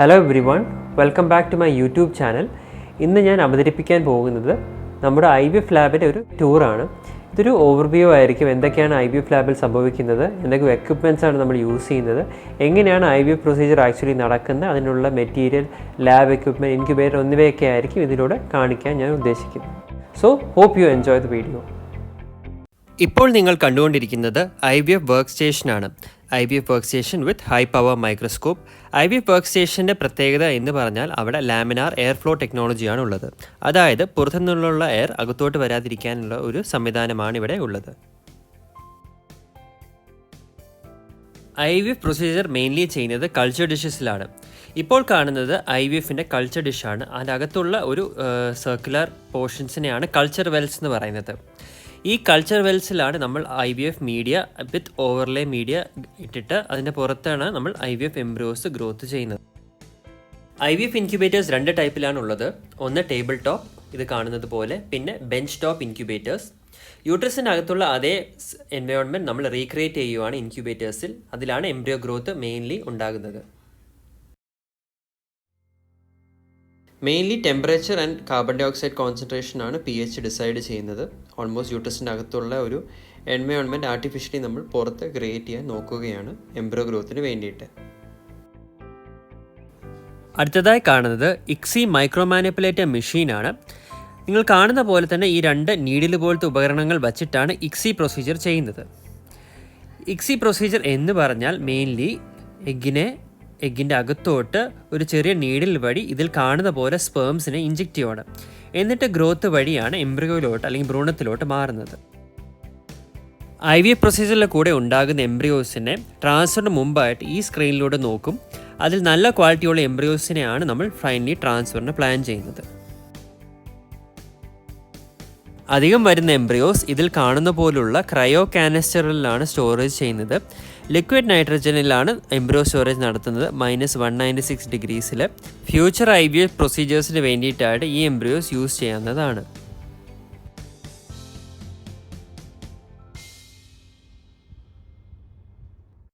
Hello everyone, welcome back to my YouTube channel. ഇന്ന് ഞാൻ അവതരിപ്പിക്കാൻ പോകുന്നത് നമ്മുടെ IVF ലാബിൻ്റെ ഒരു ടൂറാണ്. ഇതൊരു ഓവർവ്യൂ ആയിരിക്കും. എന്തൊക്കെയാണ് IVF ലാബിൽ സംഭവിക്കുന്നത്, എന്തൊക്കെ എക്യുപ്മെൻറ്റ്സ് ആണ് നമ്മൾ യൂസ് ചെയ്യുന്നത്, എങ്ങനെയാണ് IVF പ്രൊസീജിയർ ആക്ച്വലി നടക്കുന്നത്, അതിനുള്ള മെറ്റീരിയൽ, ലാബ് എക്യുപ്മെൻറ്റ്, ഇൻക്യുബേറ്റർ എന്നിവയൊക്കെ ആയിരിക്കും ഇതിലൂടെ കാണിക്കാൻ ഞാൻ ഉദ്ദേശിക്കുന്നത്. So hope you enjoy the video. ഇപ്പോൾ നിങ്ങൾ കണ്ടുകൊണ്ടിരിക്കുന്നത് IVF വർക്ക് സ്റ്റേഷനാണ്. IVF work station with high power microscope. IVF work സ്റ്റേഷൻ്റെ പ്രത്യേകത എന്ന് പറഞ്ഞാൽ അവിടെ ലാമിനാർ എയർ ഫ്ലോ ടെക്നോളജിയാണ് ഉള്ളത്. അതായത് പുറത്തുനിന്നുള്ള എയർ അകത്തോട്ട് വരാതിരിക്കാനുള്ള ഒരു സംവിധാനമാണ് ഇവിടെ ഉള്ളത്. IVF പ്രൊസീജിയർ മെയിൻലി ചെയ്യുന്നത് കൾച്ചർ ഡിഷസിലാണ്. ഇപ്പോൾ കാണുന്നത് IVFൻ്റെ കൾച്ചർ ഡിഷാണ്. അതിനകത്തുള്ള ഒരു സർക്കുലർ പോർഷൻസിനെയാണ് കൾച്ചർ വെൽസ് എന്ന് പറയുന്നത്. ഈ കൾച്ചർ വെൽസിലാണ് നമ്മൾ IVF മീഡിയ വിത്ത് ഓവർലേ മീഡിയ ഇട്ടിട്ട് അതിൻ്റെ പുറത്താണ് നമ്മൾ IVF എംബ്രിയോസ് ഗ്രോത്ത് ചെയ്യുന്നത്. IVF ഇൻക്യുബേറ്റേഴ്സ് രണ്ട് ടൈപ്പിലാണ് ഉള്ളത്. ഒന്ന് ടേബിൾ ടോപ്പ്, ഇത് കാണുന്നത് പോലെ, പിന്നെ ബെഞ്ച് ടോപ്പ് ഇൻക്യുബേറ്റേഴ്സ്. യൂട്രസിനകത്തുള്ള അതേ എൻവയോൺമെൻറ്റ് നമ്മൾ റീക്രിയേറ്റ് ചെയ്യുവാണ് ഇൻക്യുബേറ്റേഴ്സിൽ. അതിലാണ് എംബ്രിയോ ഗ്രോത്ത് മെയിൻലി ഉണ്ടാകുന്നത്. Mainly temperature and carbon dioxide concentration ആണ് pH ഡിസൈഡ് ചെയ്യുന്നത്. ഓൾമോസ്റ്റ് യൂട്രസിൻ്റെ അകത്തുള്ള ഒരു എൻവയോൺമെൻറ്റ് ആർട്ടിഫിഷ്യലി നമ്മൾ പുറത്ത് ക്രിയേറ്റ് ചെയ്യാൻ നോക്കുകയാണ് എംബ്രിയോ ഗ്രോത്തിന് വേണ്ടിയിട്ട്. അടുത്തതായി കാണുന്നത് ICSI മൈക്രോ മാനിപ്പുലേറ്റർ മെഷീനാണ്. നിങ്ങൾ കാണുന്ന പോലെ തന്നെ ഈ രണ്ട് നീഡിൽ പോലത്തെ ഉപകരണങ്ങൾ വച്ചിട്ടാണ് ICSI പ്രൊസീജിയർ ചെയ്യുന്നത്. ICSI പ്രൊസീജിയർ എന്ന് പറഞ്ഞാൽ മെയിൻലി എഗ്ഗിൻ്റെ അകത്തോട്ട് ഒരു ചെറിയ നീഡിൽ വഴി ഇതിൽ കാണുന്ന പോലെ സ്പേംസിനെ ഇഞ്ചെക്റ്റ് ചെയ്യണം. എന്നിട്ട് ഗ്രോത്ത് വഴിയാണ് എംബ്രിയോയിലോട്ട് അല്ലെങ്കിൽ ഭ്രൂണത്തിലോട്ട് മാറുന്നത്. IVF പ്രൊസീജിയറിലെ കൂടെ ഉണ്ടാകുന്ന എംബ്രിയോസിനെ ട്രാൻസ്ഫറിന് മുമ്പായിട്ട് ഈ സ്ക്രീനിലൂടെ നോക്കും. അതിൽ നല്ല ക്വാളിറ്റിയുള്ള എംബ്രിയോസിനെയാണ് നമ്മൾ ഫൈനലി ട്രാൻസ്ഫറിന് പ്ലാൻ ചെയ്യുന്നത്. അധികം വരുന്ന എംബ്രിയോസ് ഇതിൽ കാണുന്ന പോലുള്ള ക്രയോ കാനസ്റ്ററിലാണ് സ്റ്റോറേജ് ചെയ്യുന്നത്. ലിക്വിഡ് നൈട്രജനിലാണ് എംബ്രിയോ സ്റ്റോറേജ് നടത്തുന്നത് -196 ഡിഗ്രീസിൽ. ഫ്യൂച്ചർ IVF പ്രൊസീജിയേഴ്സിന് വേണ്ടിയിട്ടായിട്ട് ഈ എംബ്രിയോസ് യൂസ് ചെയ്യാവുന്നതാണ്.